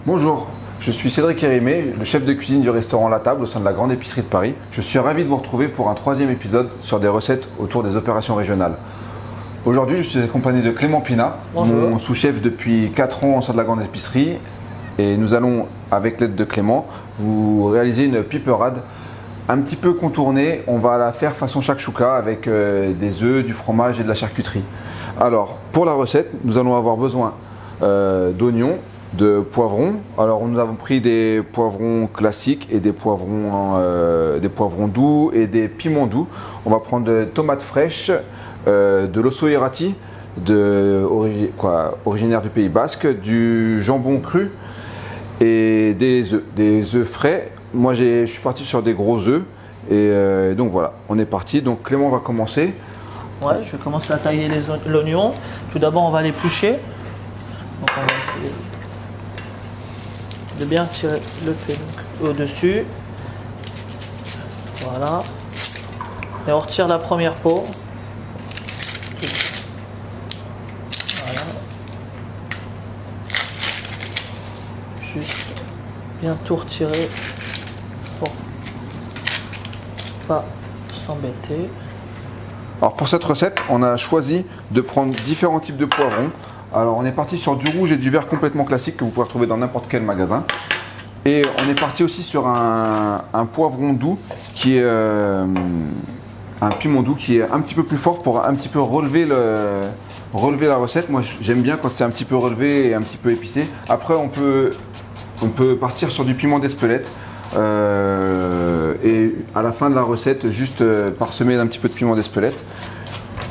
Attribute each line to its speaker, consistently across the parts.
Speaker 1: Bonjour, je suis Cédric Hérimé, le chef de cuisine du restaurant La Table au sein de la Grande Épicerie de Paris. Je suis ravi de vous retrouver pour un troisième épisode sur des recettes autour des opérations régionales. Aujourd'hui, je suis accompagné de Clément Pinat, mon sous-chef depuis 4 ans au sein de la Grande Épicerie. Et nous allons, avec l'aide de Clément, vous réaliser une piperade un petit peu contournée. On va la faire façon shakshuka avec des œufs, du fromage et de la charcuterie. Alors, pour la recette, nous allons avoir besoin d'oignons, de poivrons. Alors, nous avons pris des poivrons classiques et des poivrons doux et des piments doux. On va prendre des tomates fraîches, de l'osso irati, originaire du Pays Basque, du jambon cru et des œufs frais. Moi, je suis parti sur des gros œufs et donc voilà, on est parti. Donc Clément va commencer.
Speaker 2: Ouais, je vais commencer à tailler l'oignon. Tout d'abord, on va l'éplucher. Donc on va essayer de bien tirer le pédoncle au-dessus. Voilà. Et on retire la première peau. Voilà. Juste bien tout retirer pour pas s'embêter.
Speaker 1: Alors pour cette recette, on a choisi de prendre différents types de poivrons. Alors on est parti sur du rouge et du vert complètement classique que vous pouvez retrouver dans n'importe quel magasin. Et on est parti aussi sur un poivron doux qui est un piment doux qui est un petit peu plus fort pour un petit peu relever la recette. Moi j'aime bien quand c'est un petit peu relevé et un petit peu épicé. Après on peut partir sur du piment d'Espelette. Et à la fin de la recette, juste parsemer d'un petit peu de piment d'Espelette.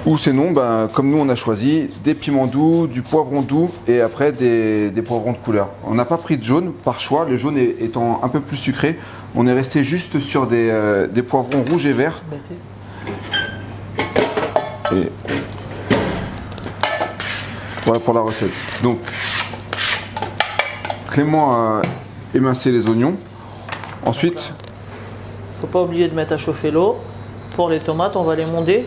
Speaker 1: Ou sinon, comme nous on a choisi, des piments doux, du poivron doux et après des poivrons de couleur. On n'a pas pris de jaune par choix, le jaune étant un peu plus sucré. On est resté juste sur des poivrons rouges et verts. Et voilà pour la recette. Donc, Clément a émincé les oignons. Ensuite,
Speaker 2: faut pas oublier de mettre à chauffer l'eau. Pour les tomates, on va les monder.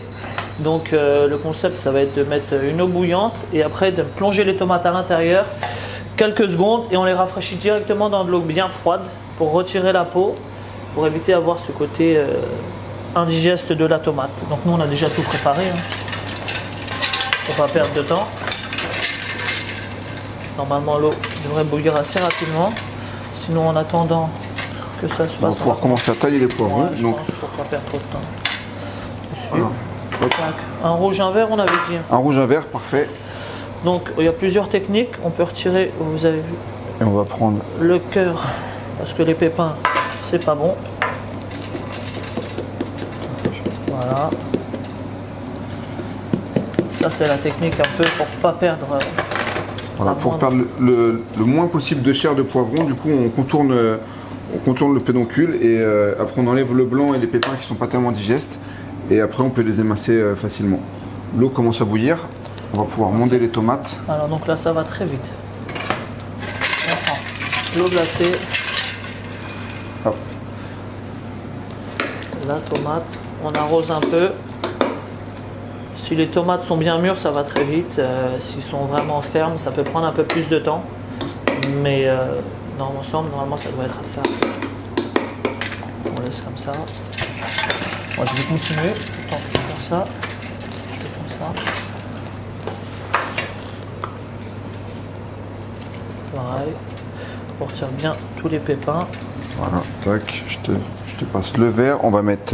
Speaker 2: Donc le concept, ça va être de mettre une eau bouillante et après de plonger les tomates à l'intérieur quelques secondes et on les rafraîchit directement dans de l'eau bien froide pour retirer la peau, pour éviter d'avoir ce côté indigeste de la tomate. Donc nous, on a déjà tout préparé, pour pas perdre de temps. Normalement, l'eau devrait bouillir assez rapidement. Sinon, en attendant que ça se passe,
Speaker 1: on va pouvoir commencer à tailler les poivrons.
Speaker 2: Ouais,
Speaker 1: donc,
Speaker 2: pour pas perdre trop de temps.
Speaker 1: voilà.
Speaker 2: Un rouge, un vert, on avait dit.
Speaker 1: Un rouge, un vert, parfait.
Speaker 2: Donc il y a plusieurs techniques. On peut retirer, vous avez vu,
Speaker 1: et on va prendre
Speaker 2: le cœur parce que les pépins, c'est pas bon. Voilà. Ça c'est la technique un peu pour pas perdre.
Speaker 1: Voilà, pour perdre le moins possible de chair de poivron. Du coup, on contourne le pédoncule et après on enlève le blanc et les pépins qui sont pas tellement digestes. Et après, on peut les émincer facilement. L'eau commence à bouillir. On va pouvoir monder les tomates.
Speaker 2: Alors donc là, ça va très vite. On prend l'eau glacée.
Speaker 1: Hop.
Speaker 2: La tomate, on arrose un peu. Si les tomates sont bien mûres, ça va très vite. S'ils sont vraiment fermes, ça peut prendre un peu plus de temps. Mais dans l'ensemble, normalement, ça doit être assez rapide. On laisse comme ça. Moi, je vais continuer. Tant que je vais faire ça, je fais comme ça. Pareil. On retire bien tous les pépins.
Speaker 1: Voilà, tac, je te passe le vert. On va mettre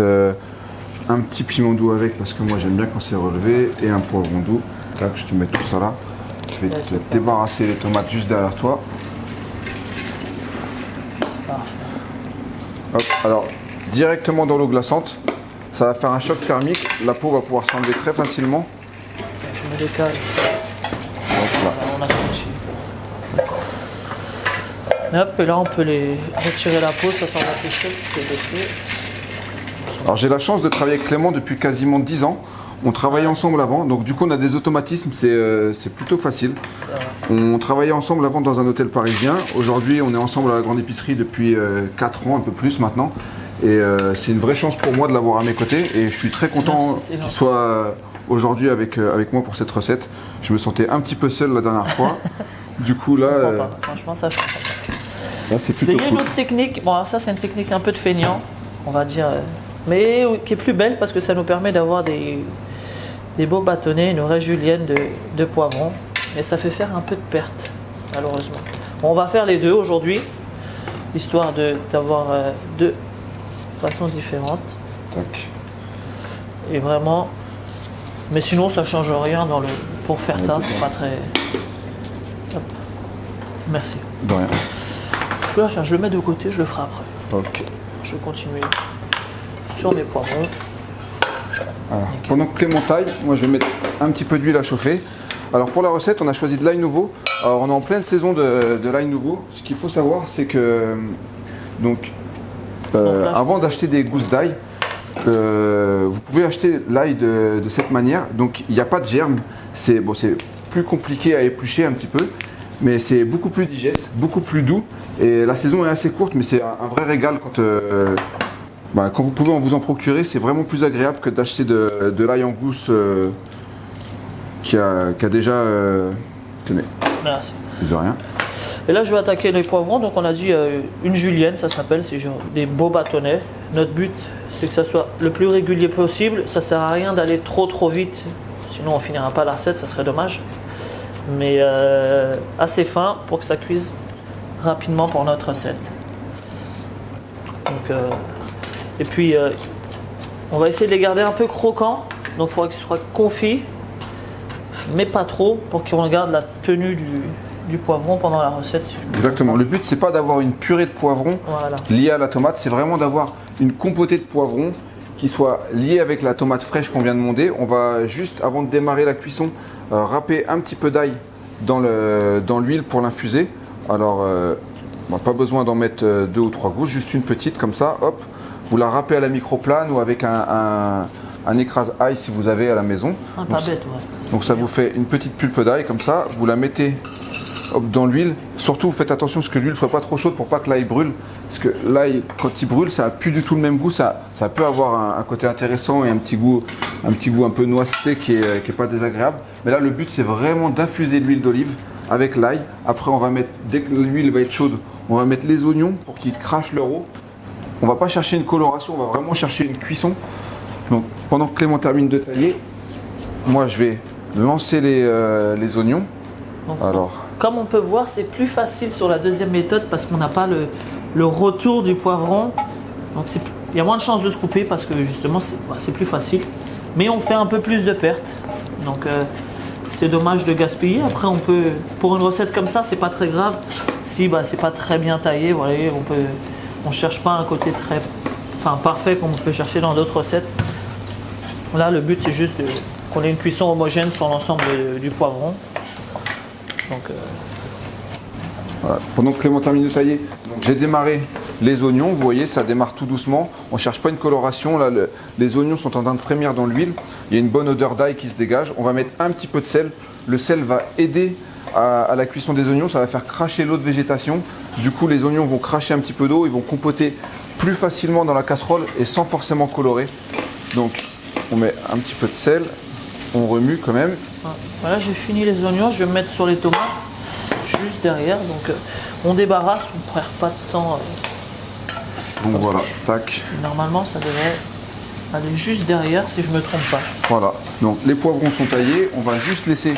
Speaker 1: un petit piment doux avec parce que moi j'aime bien quand c'est relevé et un poivron doux. Tac, je te mets tout ça là. Je vais te débarrasser les tomates juste derrière toi.
Speaker 2: Parfait.
Speaker 1: Hop, alors directement dans l'eau glaçante. Ça va faire un choc thermique, la peau va pouvoir s'enlever très facilement.
Speaker 2: Je me décale.
Speaker 1: Voilà.
Speaker 2: On a scotché. Hop, et là on peut les retirer la peau, ça s'en va tout seul.
Speaker 1: Alors j'ai la chance de travailler avec Clément depuis quasiment 10 ans. On travaillait ensemble avant, donc du coup on a des automatismes, c'est plutôt facile. On travaillait ensemble avant dans un hôtel parisien. Aujourd'hui on est ensemble à la Grande Épicerie depuis 4 ans, un peu plus maintenant. Et c'est une vraie chance pour moi de l'avoir à mes côtés et je suis très content qu'il soit aujourd'hui avec moi pour cette recette. Je me sentais un petit peu seul la dernière fois. Du coup là...
Speaker 2: Franchement ça change.
Speaker 1: Là, c'est
Speaker 2: Il y
Speaker 1: plutôt
Speaker 2: a une
Speaker 1: cool.
Speaker 2: autre technique, bon alors ça c'est une technique un peu de feignant, on va dire, mais qui est plus belle parce que ça nous permet d'avoir des beaux bâtonnets, une vraie julienne de poivrons. Mais ça fait faire un peu de perte, malheureusement. Bon, on va faire les deux aujourd'hui, histoire d'avoir deux façons différentes.
Speaker 1: Tac.
Speaker 2: Et vraiment, mais sinon ça change rien pour faire ça, c'est pas très... Hop. Merci.
Speaker 1: De rien.
Speaker 2: Celui-là, je le mets de côté, je le ferai après.
Speaker 1: Ok.
Speaker 2: Je vais continuer sur mes poivrons.
Speaker 1: Alors, pendant que Clément taille, moi je vais mettre un petit peu d'huile à chauffer. Alors pour la recette, on a choisi de l'ail nouveau. Alors on est en pleine saison de l'ail nouveau. Ce qu'il faut savoir, c'est que avant d'acheter des gousses d'ail, vous pouvez acheter l'ail de cette manière. Donc il n'y a pas de germes. C'est plus compliqué à éplucher un petit peu, mais c'est beaucoup plus digeste, beaucoup plus doux. Et la saison est assez courte, mais c'est un vrai régal quand vous pouvez vous en procurer. C'est vraiment plus agréable que d'acheter de l'ail en gousse qui a déjà... tenez,
Speaker 2: Merci.
Speaker 1: de rien.
Speaker 2: Et là, je vais attaquer les poivrons. Donc, on a dit une julienne, ça s'appelle. C'est genre des beaux bâtonnets. Notre but, c'est que ça soit le plus régulier possible. Ça sert à rien d'aller trop vite. Sinon, on finira pas la recette, ça serait dommage. Mais assez fin pour que ça cuise rapidement pour notre recette. Donc, et puis, on va essayer de les garder un peu croquants. Donc, il faudra qu'ils soient confits, mais pas trop, pour qu'on garde la tenue du poivron pendant la recette.
Speaker 1: Exactement. Le but, c'est pas d'avoir une purée de poivron
Speaker 2: Voilà.
Speaker 1: liée à la tomate, c'est vraiment d'avoir une compotée de poivron qui soit liée avec la tomate fraîche qu'on vient de monder. On va juste, avant de démarrer la cuisson, râper un petit peu d'ail dans l'huile pour l'infuser. Alors, pas besoin d'en mettre 2 ou 3 gousses, juste une petite comme ça, hop. Vous la râpez à la microplane ou avec un écrase ail si vous avez à la maison.
Speaker 2: Pas bête, ouais.
Speaker 1: Donc ça vous fait une petite pulpe d'ail comme ça, vous la mettez dans l'huile. Surtout faites attention à ce que l'huile soit pas trop chaude pour pas que l'ail brûle. Parce que l'ail, quand il brûle, ça n'a plus du tout le même goût. Ça peut avoir un côté intéressant et un petit goût un peu noisseté qui est pas désagréable. Mais là, le but, c'est vraiment d'infuser l'huile d'olive avec l'ail. Après, on va mettre, dès que l'huile va être chaude, on va mettre les oignons pour qu'ils crachent leur eau. On va pas chercher une coloration, on va vraiment chercher une cuisson. Donc pendant que Clément termine de tailler, moi je vais lancer les oignons.
Speaker 2: Donc,
Speaker 1: Alors,
Speaker 2: comme on peut voir, c'est plus facile sur la deuxième méthode parce qu'on n'a pas le retour du poivron. Donc il y a moins de chances de se couper parce que justement c'est plus facile. Mais on fait un peu plus de pertes. Donc c'est dommage de gaspiller. Après on peut, pour une recette comme ça, c'est pas très grave. Si c'est pas très bien taillé, vous voyez, on cherche pas un côté parfait comme on peut chercher dans d'autres recettes. Là le but c'est juste qu'on ait une cuisson homogène sur l'ensemble du poivron. Donc,
Speaker 1: voilà. Pendant que Clément termine de tailler, j'ai démarré les oignons. Vous voyez, ça démarre tout doucement. On ne cherche pas une coloration. Là, les oignons sont en train de frémir dans l'huile. Il y a une bonne odeur d'ail qui se dégage. On va mettre un petit peu de sel. Le sel va aider à la cuisson des oignons. Ça va faire cracher l'eau de végétation. Du coup, les oignons vont cracher un petit peu d'eau. Ils vont compoter plus facilement dans la casserole et sans forcément colorer. Donc, on met un petit peu de sel. On remue quand même.
Speaker 2: voilà, j'ai fini les oignons, je vais me mettre sur les tomates juste derrière. Donc on débarrasse, on ne perd pas de temps.
Speaker 1: Donc voilà, tac.
Speaker 2: Normalement ça devrait aller juste derrière si je ne me trompe pas.
Speaker 1: Voilà, donc les poivrons sont taillés. On va juste laisser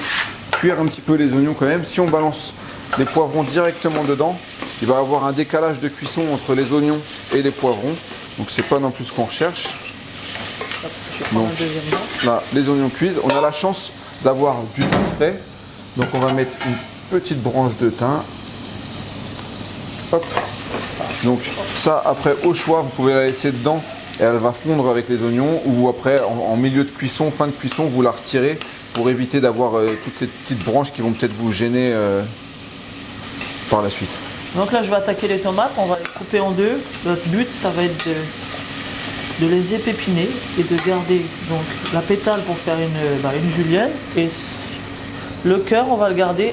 Speaker 1: cuire un petit peu les oignons quand même. Si on balance les poivrons directement dedans, il va y avoir un décalage de cuisson entre les oignons et les poivrons. Donc c'est pas non plus ce qu'on recherche.
Speaker 2: Hop, je vais prendre un deuxième blanc.
Speaker 1: Là, les oignons cuisent. On a la chance d'avoir du thym frais. Donc on va mettre une petite branche de thym. Hop. Donc ça, après, au choix, vous pouvez la laisser dedans et elle va fondre avec les oignons. Ou après, en milieu de cuisson, fin de cuisson, vous la retirez pour éviter d'avoir toutes ces petites branches qui vont peut-être vous gêner par la suite.
Speaker 2: Donc là je vais attaquer les tomates, on va les couper en deux. Notre but ça va être de les épépiner et de garder donc la pétale pour faire une julienne et le cœur on va le garder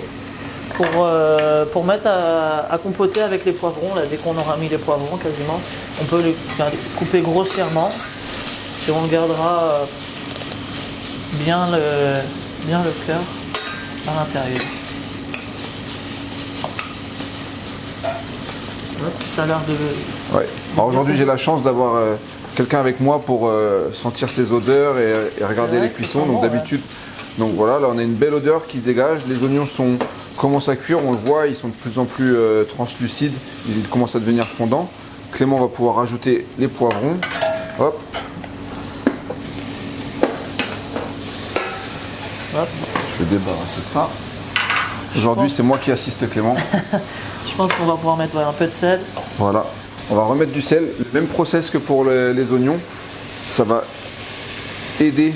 Speaker 2: pour mettre à compoter avec les poivrons. Là, dès qu'on aura mis les poivrons quasiment, on peut les couper grossièrement et on gardera bien le cœur à l'intérieur. Hop, ça a l'air de...
Speaker 1: Ouais. Alors aujourd'hui, j'ai la chance d'avoir quelqu'un avec moi pour sentir ses odeurs et regarder
Speaker 2: Ouais,
Speaker 1: les cuissons.
Speaker 2: c'est
Speaker 1: Donc
Speaker 2: bon,
Speaker 1: d'habitude, donc voilà, là on a une belle odeur qui dégage. Les oignons commencent à cuire, on le voit, ils sont de plus en plus translucides, ils commencent à devenir fondants. Clément va pouvoir rajouter les poivrons. Hop.
Speaker 2: Hop.
Speaker 1: Je vais débarrasser ça. Aujourd'hui, c'est moi qui assiste Clément.
Speaker 2: Je pense qu'on va pouvoir mettre un peu de sel.
Speaker 1: Voilà. On va remettre du sel. Le même process que pour les oignons. Ça va aider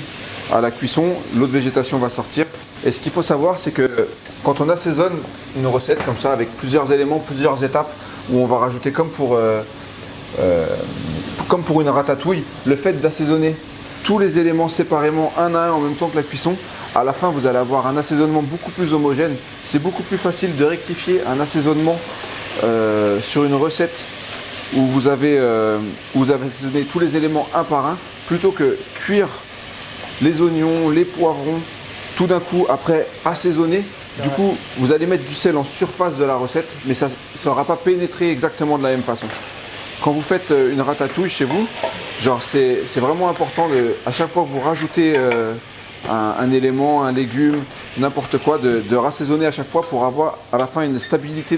Speaker 1: à la cuisson. L'eau de végétation va sortir. Et ce qu'il faut savoir, c'est que quand on assaisonne une recette comme ça, avec plusieurs éléments, plusieurs étapes, où on va rajouter comme pour une ratatouille, le fait d'assaisonner tous les éléments séparément, un à un, en même temps que la cuisson, à la fin, vous allez avoir un assaisonnement beaucoup plus homogène. C'est beaucoup plus facile de rectifier un assaisonnement sur une recette où vous avez assaisonné tous les éléments un par un, plutôt que cuire les oignons, les poivrons, tout d'un coup, après assaisonner. Du coup, vous allez mettre du sel en surface de la recette, mais ça ne sera pas pénétré exactement de la même façon. Quand vous faites une ratatouille chez vous, genre c'est vraiment important à chaque fois que vous rajoutez un élément, un légume, n'importe quoi, de rassaisonner à chaque fois pour avoir à la fin une stabilité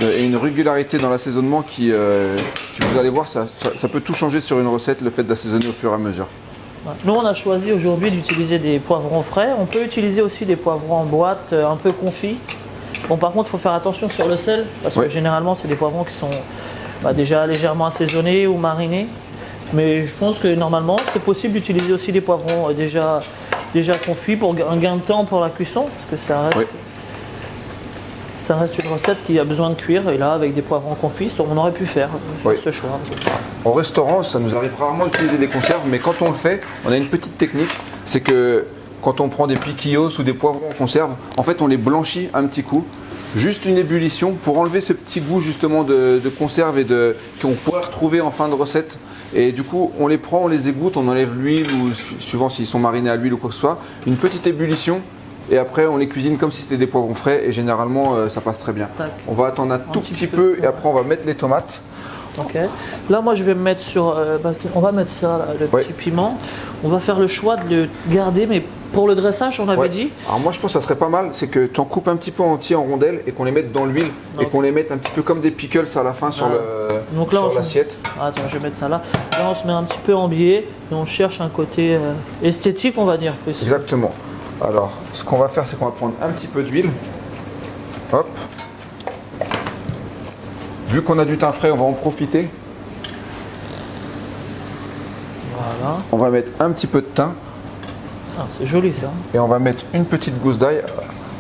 Speaker 1: et une régularité dans l'assaisonnement qui vous allez voir, ça peut tout changer sur une recette, le fait d'assaisonner au fur et à mesure.
Speaker 2: Nous, on a choisi aujourd'hui d'utiliser des poivrons frais. On peut utiliser aussi des poivrons en boîte, un peu confits. Bon, par contre, il faut faire attention sur le sel, parce que généralement, c'est des poivrons qui sont déjà légèrement assaisonnés ou marinés. Mais je pense que normalement, c'est possible d'utiliser aussi des poivrons déjà confits pour un gain de temps pour la cuisson, parce que ça reste une recette qui a besoin de cuire. Et là, avec des poivrons confits, on aurait pu faire ce choix.
Speaker 1: Au restaurant, ça nous arrive rarement d'utiliser des conserves, mais quand on le fait, on a une petite technique, c'est que quand on prend des piquillos ou des poivrons en conserve, en fait on les blanchit un petit coup, juste une ébullition pour enlever ce petit goût justement de conserve et qu'on pourrait retrouver en fin de recette. Et du coup, on les prend, on les égoutte, on enlève l'huile ou suivant s'ils sont marinés à l'huile ou quoi que ce soit, une petite ébullition. Et après, on les cuisine comme si c'était des poivrons frais et généralement, ça passe très bien.
Speaker 2: Tac.
Speaker 1: On va attendre un tout petit peu et après, on va mettre les tomates.
Speaker 2: Ok. Là, moi, je vais me mettre sur. On va mettre ça, là, le petit piment. On va faire le choix de le garder, mais pour le dressage, on avait dit.
Speaker 1: Alors moi, je pense que ça serait pas mal, c'est que tu en coupes un petit peu entier en rondelles et qu'on les mette dans l'huile et qu'on les mette un petit peu comme des pickles à la fin sur l'assiette.
Speaker 2: Attends, je vais mettre ça là. Là, on se met un petit peu en biais et on cherche un côté esthétique, on va dire.
Speaker 1: Exactement. Alors, ce qu'on va faire, c'est qu'on va prendre un petit peu d'huile. Hop. Vu qu'on a du thym frais, on va en profiter.
Speaker 2: Voilà.
Speaker 1: On va mettre un petit peu de thym.
Speaker 2: Ah, c'est joli ça.
Speaker 1: Et on va mettre une petite gousse d'ail.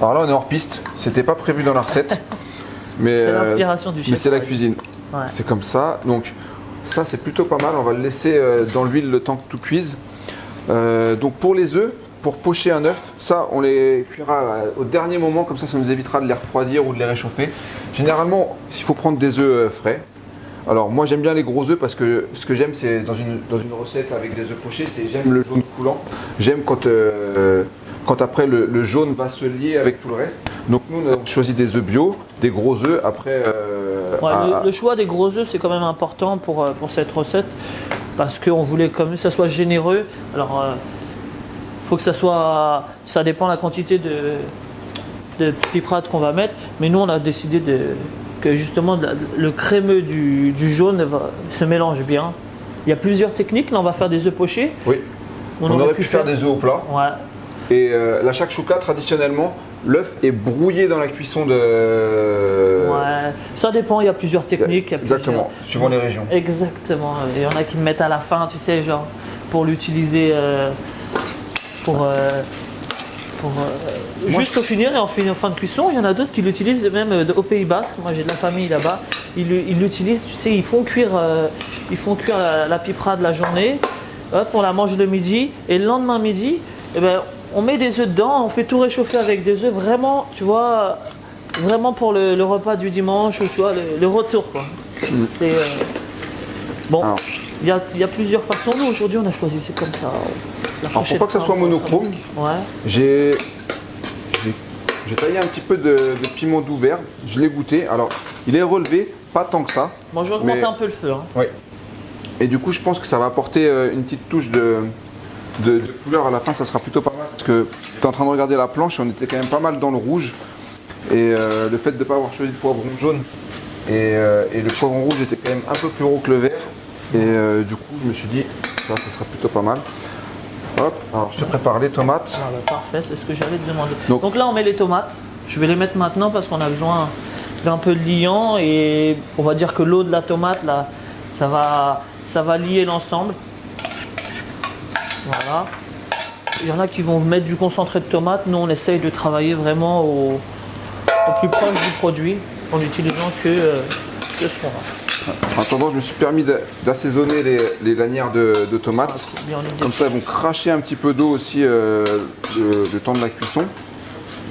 Speaker 1: Alors là, on est hors piste. C'était pas prévu dans la recette.
Speaker 2: C'est l'inspiration du chef.
Speaker 1: Mais c'est la cuisine.
Speaker 2: Ouais.
Speaker 1: C'est comme ça. Donc, ça, c'est plutôt pas mal. On va le laisser dans l'huile le temps que tout cuise. Donc, pour les œufs, pour pocher un œuf, ça, on les cuira au dernier moment. Comme ça nous évitera de les refroidir ou de les réchauffer. Généralement, il faut prendre des œufs frais. Alors moi j'aime bien les gros œufs parce que ce que j'aime c'est dans une recette avec des œufs pochés, c'est j'aime le jaune coulant. J'aime quand après le jaune va se lier avec tout le reste. Donc nous on a choisi des œufs bio, des gros œufs. Après
Speaker 2: le choix des gros œufs c'est quand même important pour cette recette parce qu'on voulait quand même que ça soit généreux. Alors faut que ça dépend de la quantité de piperade qu'on va mettre, mais nous on a décidé que justement le crémeux du jaune se mélange bien. Il y a plusieurs techniques, là on va faire des œufs pochés.
Speaker 1: Oui, on aurait pu faire des œufs au plat.
Speaker 2: Ouais.
Speaker 1: Et la shakshuka traditionnellement, l'œuf est brouillé dans la cuisson de...
Speaker 2: Ouais, ça dépend, il y a plusieurs techniques.
Speaker 1: Exactement, suivant les régions.
Speaker 2: Exactement, il y en a qui le mettent à la fin, tu sais, genre pour l'utiliser juste au finir et en fin de cuisson. Il y en a d'autres qui l'utilisent même au Pays Basque. Moi j'ai de la famille là-bas. Ils l'utilisent, tu sais, ils font cuire la piperade la journée. Hop, on la mange le midi et le lendemain midi, eh ben, on met des œufs dedans, on fait tout réchauffer avec des œufs vraiment, tu vois, vraiment pour le repas du dimanche, tu vois, le retour quoi. C'est bon. Alors, il y a plusieurs façons. Nous aujourd'hui on a choisi c'est comme ça.
Speaker 1: Alors pour pas que ça soit monochrome, j'ai taillé un petit peu de piment doux vert, je l'ai goûté. Alors Il est relevé, pas tant que ça.
Speaker 2: Moi, je vais augmenter
Speaker 1: mais-
Speaker 2: un peu le feu. Hein.
Speaker 1: Oui. Et du coup, je pense que ça va apporter une petite touche de couleur à la fin, ça sera plutôt pas mal. Parce que j'étais en train de regarder la planche et on était quand même pas mal dans le rouge. Et le fait de ne pas avoir choisi de poivron jaune et le poivron rouge était quand même un peu plus gros que le vert. Et du coup, je me suis dit, ça sera plutôt pas mal. Hop, alors je te prépare les tomates.
Speaker 2: Ah, bah, parfait, c'est ce que j'allais te demander.
Speaker 1: Donc-
Speaker 2: Donc là, on met les tomates. Je vais les mettre maintenant parce qu'on a besoin d'un peu de liant et on va dire que l'eau de la tomate, là, ça va lier l'ensemble. Voilà. Il y en a qui vont mettre du concentré de tomate. Nous, on essaye de travailler vraiment au plus proche du produit en n'utilisant que ce qu'on a.
Speaker 1: En attendant, je me suis permis d'assaisonner les lanières de tomates.
Speaker 2: Bien l'idée.
Speaker 1: Comme ça, elles vont cracher un petit peu d'eau aussi le temps de la cuisson.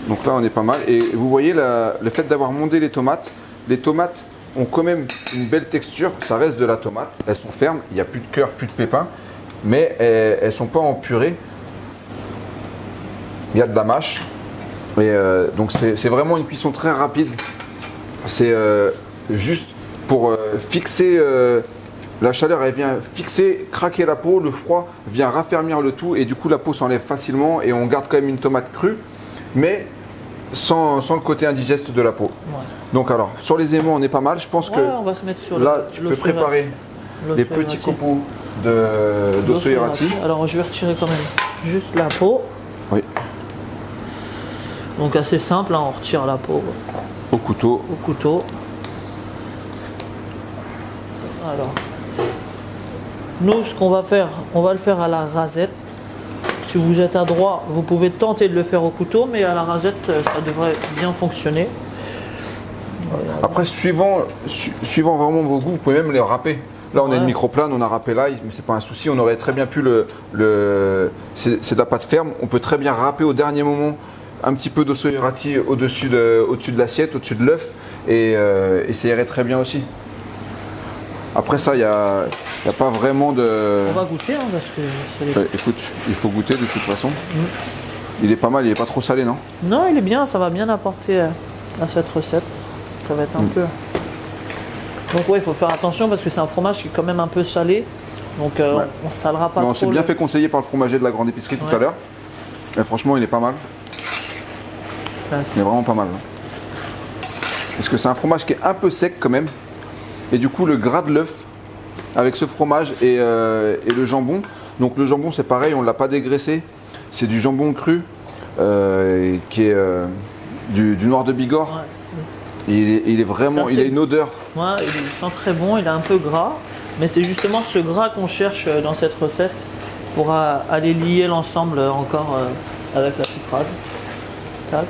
Speaker 1: Donc là, on est pas mal. Et vous voyez, le fait d'avoir mondé les tomates ont quand même une belle texture. Ça reste de la tomate. Elles sont fermes. Il n'y a plus de cœur, plus de pépins. Mais elles ne sont pas en purée. Il y a de la mâche. Et donc c'est vraiment une cuisson très rapide. C'est juste pour fixer la chaleur, elle vient fixer, craquer la peau, le froid vient raffermir le tout et du coup la peau s'enlève facilement et on garde quand même une tomate crue, mais sans le côté indigeste de la peau.
Speaker 2: Ouais.
Speaker 1: Donc alors, sur les aimants on est pas mal, je pense
Speaker 2: Ouais,
Speaker 1: que
Speaker 2: on va se mettre sur
Speaker 1: là tu peux préparer les petits copeaux d'osso irati.
Speaker 2: Alors je vais retirer quand même juste la peau.
Speaker 1: Oui,
Speaker 2: Donc assez simple, hein, on retire la peau
Speaker 1: au couteau.
Speaker 2: au couteau. Alors, nous ce qu'on va faire, on va le faire à la rasette. Si vous êtes à droit, vous pouvez tenter de le faire au couteau, mais à la rasette, ça devrait bien fonctionner.
Speaker 1: Après, suivant vraiment vos goûts, vous pouvez même les râper. Là, on a une
Speaker 2: Ouais.
Speaker 1: microplane, on a râpé l'ail, mais c'est pas un souci. On aurait très bien pu c'est de la pâte ferme. On peut très bien râper au dernier moment un petit peu d'osso irati au-dessus de l'assiette, au-dessus de l'œuf, et ça irait très bien aussi. Après ça, il n'y a pas vraiment de.
Speaker 2: On va goûter, hein, parce que c'est les-
Speaker 1: Ouais, écoute, il faut goûter de toute façon. Il est pas mal, il est pas trop salé, non?
Speaker 2: Non, il est bien, ça va bien apporter à cette recette. Ça va être un peu. Donc ouais, il faut faire attention parce que c'est un fromage qui est quand même un peu salé. Donc
Speaker 1: Ouais.
Speaker 2: on ne salera pas
Speaker 1: Mais on
Speaker 2: trop.
Speaker 1: s'est bien fait conseiller par le fromager de la grande épicerie tout
Speaker 2: Ouais.
Speaker 1: à l'heure. Mais franchement, il est pas mal.
Speaker 2: Là,
Speaker 1: Il est vraiment pas mal. Parce que c'est un fromage qui est un peu sec quand même. Et du coup, le gras de l'œuf avec ce fromage et le jambon. Donc le jambon, c'est pareil, on ne l'a pas dégraissé. C'est du jambon cru qui est du noir de Bigorre.
Speaker 2: Ouais.
Speaker 1: Et il est vraiment,
Speaker 2: Ça,
Speaker 1: il a
Speaker 2: c'est-
Speaker 1: une odeur.
Speaker 2: Ouais, il sent très bon, il est un peu gras. Mais c'est justement ce gras qu'on cherche dans cette recette pour aller lier l'ensemble encore avec la piprade. Tac.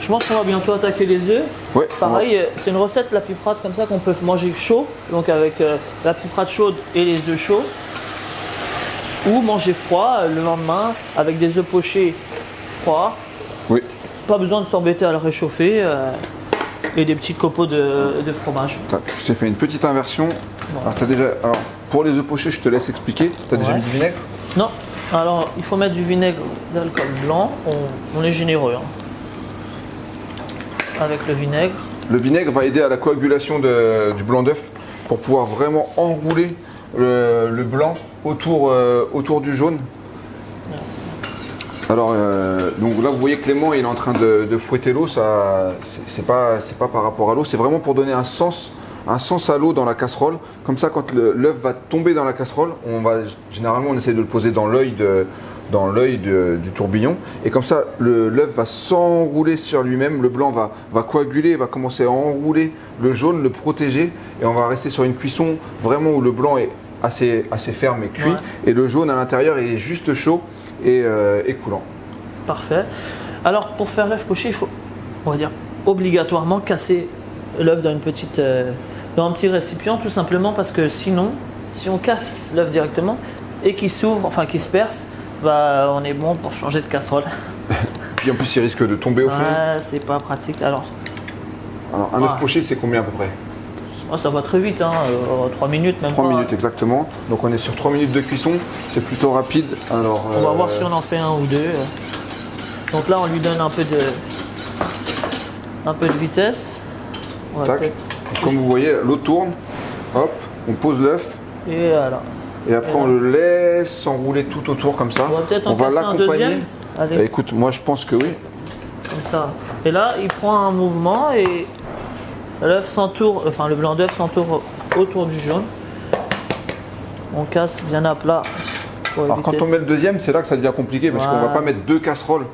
Speaker 2: Je pense qu'on va bientôt attaquer les œufs.
Speaker 1: Ouais,
Speaker 2: Pareil, c'est une recette la piprade comme ça qu'on peut manger chaud, donc avec la piprade chaude et les œufs chauds, ou manger froid le lendemain avec des œufs pochés froids.
Speaker 1: Oui.
Speaker 2: Pas besoin de s'embêter à le réchauffer et des petits copeaux de fromage.
Speaker 1: Tac, je t'ai fait une petite inversion. Alors, pour les œufs pochés, je te laisse expliquer. Tu as déjà
Speaker 2: Ouais.
Speaker 1: mis du vinaigre?
Speaker 2: Non, alors il faut mettre du vinaigre d'alcool blanc, on est généreux hein. Avec le vinaigre.
Speaker 1: Le vinaigre va aider à la coagulation du blanc d'œuf pour pouvoir vraiment enrouler le blanc autour du jaune.
Speaker 2: Merci.
Speaker 1: Alors, donc là, vous voyez Clément, il est en train de fouetter l'eau. Ça, c'est pas par rapport à l'eau, c'est vraiment pour donner un sens à l'eau dans la casserole. Comme ça, quand l'œuf va tomber dans la casserole, généralement, on essaie de le poser dans l'œil du tourbillon. Et comme ça, l'œuf va s'enrouler sur lui-même. Le blanc va coaguler, va commencer à enrouler le jaune, le protéger. Et on va rester sur une cuisson vraiment où le blanc est assez ferme et cuit.
Speaker 2: Ouais.
Speaker 1: Et le jaune à l'intérieur est juste chaud et coulant.
Speaker 2: Parfait. Alors pour faire l'œuf poché, il faut, on va dire, obligatoirement casser l'œuf dans dans un petit récipient, tout simplement parce que sinon, si on casse l'œuf directement et qu'il s'ouvre, enfin qu'il se perce, on est bon pour changer de casserole.
Speaker 1: Puis en plus, il risque de tomber au fond.
Speaker 2: Ouais, c'est pas pratique. Alors
Speaker 1: Un œuf
Speaker 2: Ouais.
Speaker 1: poché, c'est combien à peu près?
Speaker 2: ça va très vite, hein, 3 minutes même
Speaker 1: 3
Speaker 2: pas.
Speaker 1: minutes exactement. Donc on est sur 3 minutes de cuisson. C'est plutôt rapide. Alors,
Speaker 2: On va voir si on en fait un ou deux. Donc là, on lui donne un peu de vitesse. On va
Speaker 1: Tac.
Speaker 2: peut-être
Speaker 1: Donc, comme vous voyez, l'eau tourne, hop, on pose l'œuf
Speaker 2: Et voilà.
Speaker 1: et après on le laisse s'enrouler tout autour comme ça.
Speaker 2: On va peut-être en
Speaker 1: va
Speaker 2: casser un deuxième. Allez.
Speaker 1: Bah, écoute, moi je pense que oui.
Speaker 2: Comme ça. Et là, il prend un mouvement et l'œuf s'entoure, enfin le blanc d'œuf s'entoure autour du jaune. On casse bien à plat.
Speaker 1: Alors quand on met le deuxième, c'est là que ça devient compliqué parce qu'on va pas mettre 2 casseroles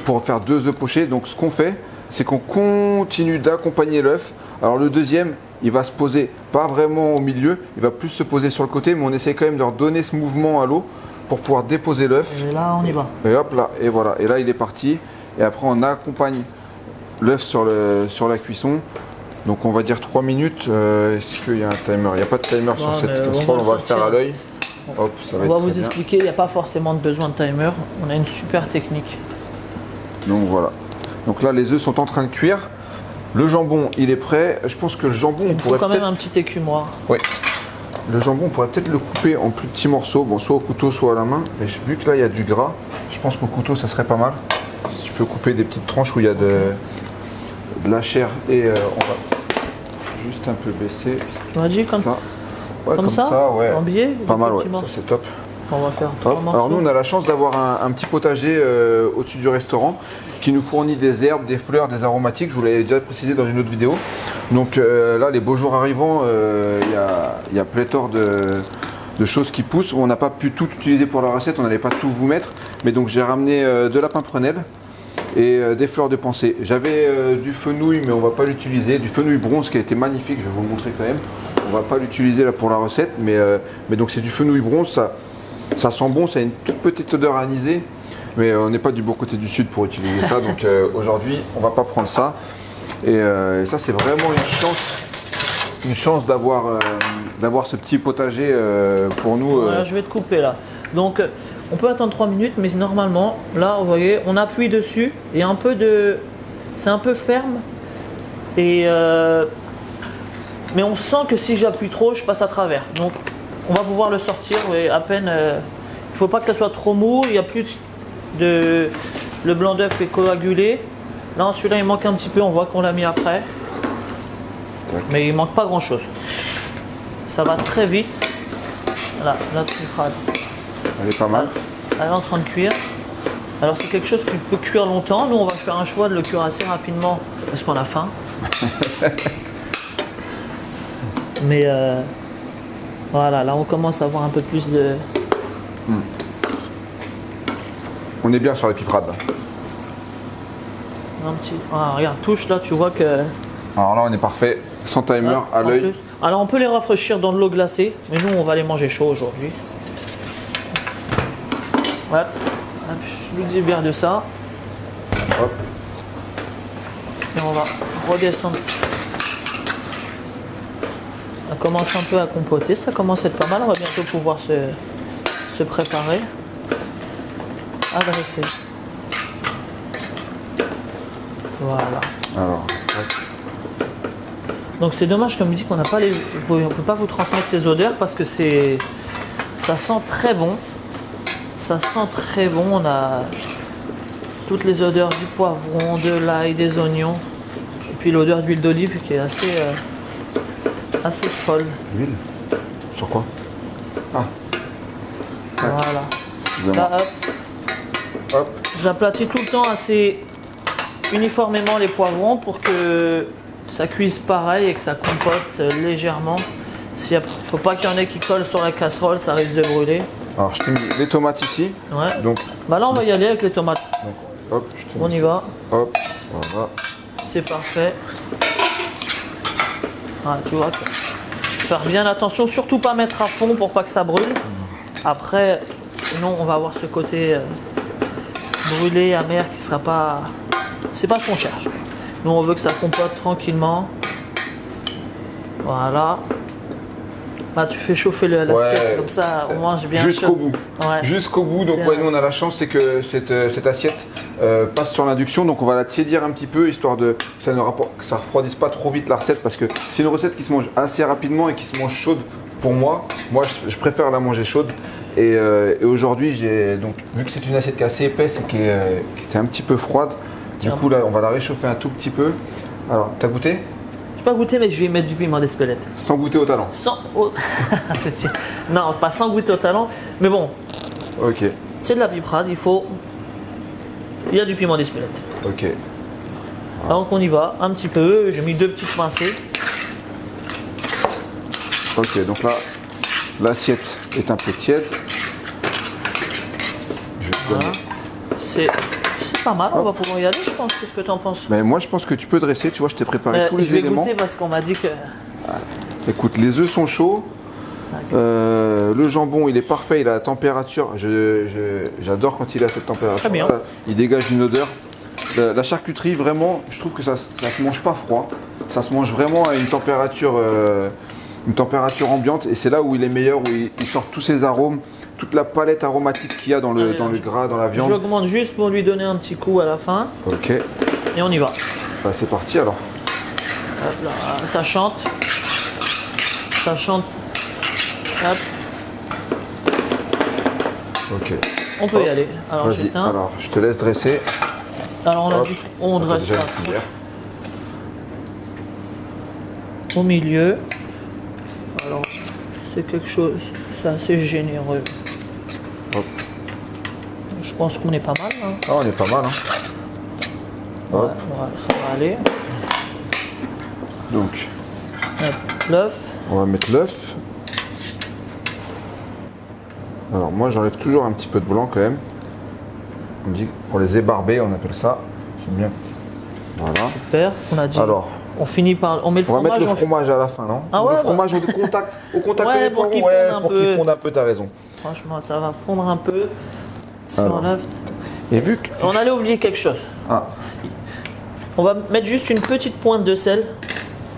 Speaker 1: pour faire 2 œufs pochés. Donc ce qu'on fait, c'est qu'on continue d'accompagner l'œuf. Alors le deuxième, il va se poser pas vraiment au milieu, il va plus se poser sur le côté, mais on essaie quand même de redonner ce mouvement à l'eau pour pouvoir déposer l'œuf.
Speaker 2: Et là, on y va.
Speaker 1: Et hop là, et voilà. Et là, il est parti. Et après, on accompagne l'œuf sur la cuisson. Donc on va dire 3 minutes. Est-ce qu'il y a un timer? Il n'y a pas de timer sur cette casserole, on va le faire à l'œil. Hop, ça va
Speaker 2: on va
Speaker 1: être
Speaker 2: vous
Speaker 1: très bien.
Speaker 2: expliquer, il n'y a pas forcément de besoin de timer. On a une super technique.
Speaker 1: Donc voilà. Donc là, les œufs sont en train de cuire. Le jambon, il est prêt. Je pense que le jambon,
Speaker 2: Il faut quand même un petit écumoire.
Speaker 1: Oui. Le jambon, on pourrait peut-être le couper en plus petits morceaux, bon, soit au couteau, soit à la main. Mais vu que là, il y a du gras, je pense qu'au couteau, ça serait pas mal. Si tu peux couper des petites tranches où il y a de la chair et on va juste un peu baisser.
Speaker 2: Tu m'as dit comme
Speaker 1: ça. Ouais,
Speaker 2: comme ça,
Speaker 1: ouais.
Speaker 2: en biais.
Speaker 1: Pas mal, ouais. Ça, c'est top.
Speaker 2: On va faire 3 morceaux.
Speaker 1: Alors nous, on a la chance d'avoir un petit potager au-dessus du restaurant qui nous fournit des herbes, des fleurs, des aromatiques. Je vous l'avais déjà précisé dans une autre vidéo. Donc là, les beaux jours arrivant, il y a pléthore de choses qui poussent. On n'a pas pu tout utiliser pour la recette, on n'allait pas tout vous mettre. Mais donc j'ai ramené de la pimprenelle et des fleurs de pensée. J'avais du fenouil, mais on ne va pas l'utiliser. Du fenouil bronze qui a été magnifique, je vais vous le montrer quand même. On ne va pas l'utiliser là pour la recette, mais donc c'est du fenouil bronze. Ça sent bon, ça a une toute petite odeur anisée. Mais on n'est pas du beau côté du sud pour utiliser ça. Donc aujourd'hui, on ne va pas prendre ça. Et ça, c'est vraiment une chance d'avoir ce petit potager pour nous.
Speaker 2: Voilà, je vais te couper là. Donc, on peut attendre 3 minutes, mais normalement, là, vous voyez, on appuie dessus. Il y a un peu de... C'est un peu ferme. Et mais on sent que si j'appuie trop, je passe à travers. Donc, on va pouvoir le sortir. Vous voyez, à peine... il ne faut pas que ça soit trop mou. Il n'y a plus de... Le blanc d'œuf est coagulé. Là, celui-là, il manque un petit peu. On voit qu'on l'a mis après. Mais il manque pas grand-chose. Ça va très vite. Voilà, la truffade.
Speaker 1: Elle est pas mal.
Speaker 2: Elle est en train de cuire. Alors, c'est quelque chose qui peut cuire longtemps. Nous, on va faire un choix de le cuire assez rapidement parce qu'on a faim. Mais voilà, là, on commence à avoir un peu plus de...
Speaker 1: On est bien sur la piperade.
Speaker 2: Un petit... Ah, regarde, touche là, tu vois que...
Speaker 1: Alors là, on est parfait, sans timer, à l'œil.
Speaker 2: Alors, on peut les rafraîchir dans de l'eau glacée, mais nous, on va les manger chauds aujourd'hui. Ouais. Hop, je lui dis bien de ça.
Speaker 1: Hop.
Speaker 2: Et on va redescendre. Ça commence un peu à compoter, ça commence à être pas mal. On va bientôt pouvoir se préparer. Adresser. Voilà.
Speaker 1: Alors,
Speaker 2: Donc c'est dommage, comme dit, qu'on n'a pas les... On peut pas vous transmettre ces odeurs parce que c'est... Ça sent très bon. Ça sent très bon. On a toutes les odeurs du poivron, de l'ail, des oignons. Et puis l'odeur d'huile d'olive qui est assez folle.
Speaker 1: Huile? Sur quoi? Ah.
Speaker 2: Voilà. Là, hop.
Speaker 1: Hop.
Speaker 2: J'aplatis tout le temps assez uniformément les poivrons pour que ça cuise pareil et que ça compote légèrement. Il ne faut pas qu'il y en ait qui collent sur la casserole, ça risque de brûler.
Speaker 1: Alors je t'ai mis les tomates ici.
Speaker 2: Ouais.
Speaker 1: Donc,
Speaker 2: bah là on va y aller avec les tomates.
Speaker 1: donc hop, je te
Speaker 2: On
Speaker 1: mets
Speaker 2: y
Speaker 1: ça.
Speaker 2: va.
Speaker 1: Hop, voilà.
Speaker 2: C'est parfait. Voilà, tu vois. Faire bien attention, surtout pas mettre à fond pour pas que ça brûle. Après, sinon on va avoir ce côté brûlé, amer qui sera pas... C'est pas ce qu'on cherche. Nous on veut que ça compote tranquillement. Voilà. Bah, tu fais chauffer l'assiette comme ça, on mange bien
Speaker 1: jusqu'au
Speaker 2: chaud.
Speaker 1: bout.
Speaker 2: Ouais.
Speaker 1: Jusqu'au bout. Donc ouais, nous on a la chance, c'est que cette assiette passe sur l'induction. Donc on va la tiédir un petit peu, histoire que ça ne refroidisse pas trop vite la recette. Parce que c'est une recette qui se mange assez rapidement et qui se mange chaude pour moi. Moi je préfère la manger chaude. Et aujourd'hui, vu que c'est une assiette qui est assez épaisse et qui était un petit peu froide, du coup là on va la réchauffer un tout petit peu. Alors, t'as goûté?
Speaker 2: pas goûter, mais je vais y mettre du piment d'Espelette.
Speaker 1: Sans goûter au talent.
Speaker 2: Sans. Oh. Non, pas sans goûter au talent. Mais bon,
Speaker 1: Ok.
Speaker 2: c'est de la piperade, il faut. Il y a du piment d'Espelette.
Speaker 1: Ok.
Speaker 2: Donc on y va, un petit peu. J'ai mis 2 petites pincées.
Speaker 1: Ok, donc là, l'assiette est un peu tiède. Je te
Speaker 2: Voilà.
Speaker 1: donne.
Speaker 2: C'est pas mal, on va pouvoir y aller, je pense. Qu'est-ce que tu en penses?
Speaker 1: Mais moi, je pense que tu peux dresser. Tu vois, je t'ai préparé tous
Speaker 2: Je
Speaker 1: les
Speaker 2: vais
Speaker 1: éléments.
Speaker 2: goûter parce qu'on m'a dit que.
Speaker 1: Écoute, les œufs sont chauds. Le jambon, il est parfait. Il a la température. J'adore quand il est à cette température.
Speaker 2: Très bien.
Speaker 1: Il dégage une odeur. La charcuterie, vraiment, je trouve que ça se mange pas froid. Ça se mange vraiment à une température ambiante. Et c'est là où il est meilleur, où il sort tous ses arômes, toute la palette aromatique qu'il y a dans le gras, dans la viande.
Speaker 2: J'augmente juste pour lui donner un petit coup à la fin.
Speaker 1: Ok.
Speaker 2: Et on y va.
Speaker 1: Bah, c'est parti alors.
Speaker 2: Hop là, ça chante. Ça chante. Hop,
Speaker 1: Ok.
Speaker 2: on peut y aller. Alors
Speaker 1: Vas-y.
Speaker 2: j'éteins.
Speaker 1: Alors, je te laisse dresser.
Speaker 2: Alors on a
Speaker 1: Hop.
Speaker 2: dit on
Speaker 1: T'as
Speaker 2: dresse
Speaker 1: déjà
Speaker 2: ça
Speaker 1: une cuillère.
Speaker 2: au milieu. Alors c'est quelque chose, c'est assez généreux.
Speaker 1: Hop.
Speaker 2: Je pense qu'on est pas mal. Hein.
Speaker 1: Ah, on est pas mal. Hein. Hop.
Speaker 2: Ouais, ça va aller.
Speaker 1: Donc,
Speaker 2: Hop, l'œuf.
Speaker 1: on va mettre l'œuf. Alors, moi, j'enlève toujours un petit peu de blanc quand même. On dit pour les ébarber, on appelle ça. J'aime bien. Voilà.
Speaker 2: Super. On a dit.
Speaker 1: Alors,
Speaker 2: on finit par. On met le
Speaker 1: on va
Speaker 2: fromage.
Speaker 1: mettre le fromage à la fin, non?
Speaker 2: Ah ouais,
Speaker 1: le
Speaker 2: bah.
Speaker 1: fromage au contact
Speaker 2: Ouais,
Speaker 1: des
Speaker 2: pour
Speaker 1: poivrons,
Speaker 2: qu'il
Speaker 1: ouais,
Speaker 2: fonde un
Speaker 1: pour
Speaker 2: peu.
Speaker 1: qu'il fonde un peu, t'as raison.
Speaker 2: Franchement, ça va fondre un peu sur
Speaker 1: Alors.
Speaker 2: l'œuf.
Speaker 1: Et vu que.
Speaker 2: On allait oublier quelque chose.
Speaker 1: Ah,
Speaker 2: On va mettre juste une petite pointe de sel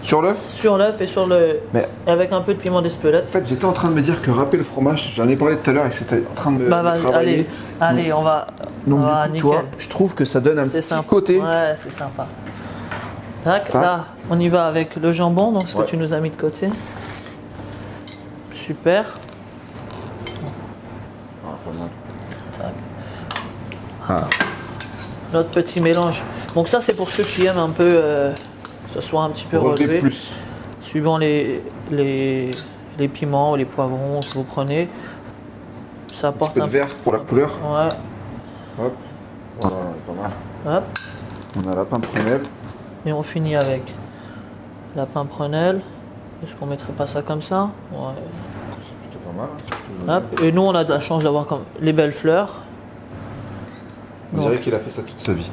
Speaker 1: sur l'œuf?
Speaker 2: sur l'œuf et sur le.
Speaker 1: Mais
Speaker 2: Avec un peu de piment d'Espelette.
Speaker 1: en fait, j'étais en train de me dire que râper le fromage, j'en ai parlé tout à l'heure et que c'était en train de me
Speaker 2: Bah,
Speaker 1: travailler.
Speaker 2: allez, on va.
Speaker 1: Donc,
Speaker 2: on va,
Speaker 1: du coup, tu vois,
Speaker 2: nickel.
Speaker 1: je trouve que ça donne un
Speaker 2: C'est
Speaker 1: petit
Speaker 2: sympa.
Speaker 1: côté.
Speaker 2: Ouais, c'est sympa. Tac,
Speaker 1: Tac.
Speaker 2: là, on y va avec le jambon, donc ce
Speaker 1: Ouais.
Speaker 2: que tu nous as mis de côté. Super.
Speaker 1: Ah, pas mal.
Speaker 2: Tac.
Speaker 1: Ah.
Speaker 2: Notre petit mélange. Donc ça, c'est pour ceux qui aiment un peu que ce soit un petit peu
Speaker 1: Relever
Speaker 2: relevé.
Speaker 1: plus.
Speaker 2: Suivant les piments ou les poivrons que vous prenez. Ça
Speaker 1: Un
Speaker 2: apporte
Speaker 1: peu de vert pour la couleur.
Speaker 2: Ouais.
Speaker 1: Hop. Voilà, pas mal.
Speaker 2: Hop.
Speaker 1: On a la pimprenelle.
Speaker 2: Et on finit avec la pimprenelle. Est-ce qu'on mettrait pas ça comme ça? Ouais.
Speaker 1: C'est plutôt pas mal. Hein, c'est plutôt joli.
Speaker 2: Hop. Et nous, on a de la chance d'avoir comme les belles fleurs.
Speaker 1: On dirait qu'il a fait ça toute sa vie.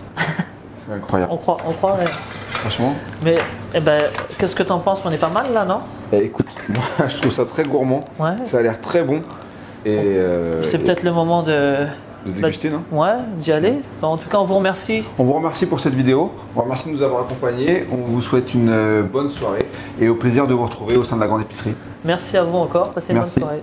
Speaker 1: C'est incroyable.
Speaker 2: On croit. Ouais.
Speaker 1: Franchement.
Speaker 2: Mais eh ben, qu'est-ce que t'en penses? On est pas mal là, non?
Speaker 1: Écoute, moi je trouve ça très gourmand.
Speaker 2: Ouais.
Speaker 1: Ça a l'air très bon. Et
Speaker 2: C'est peut-être le moment de
Speaker 1: déguster, non?
Speaker 2: Ouais, d'y aller. Bah, en tout cas, on vous remercie.
Speaker 1: On vous remercie pour cette vidéo. On vous remercie de nous avoir accompagnés. On vous souhaite une bonne soirée et au plaisir de vous retrouver au sein de la grande épicerie.
Speaker 2: Merci à vous encore. Passez une bonne
Speaker 1: Merci.
Speaker 2: soirée.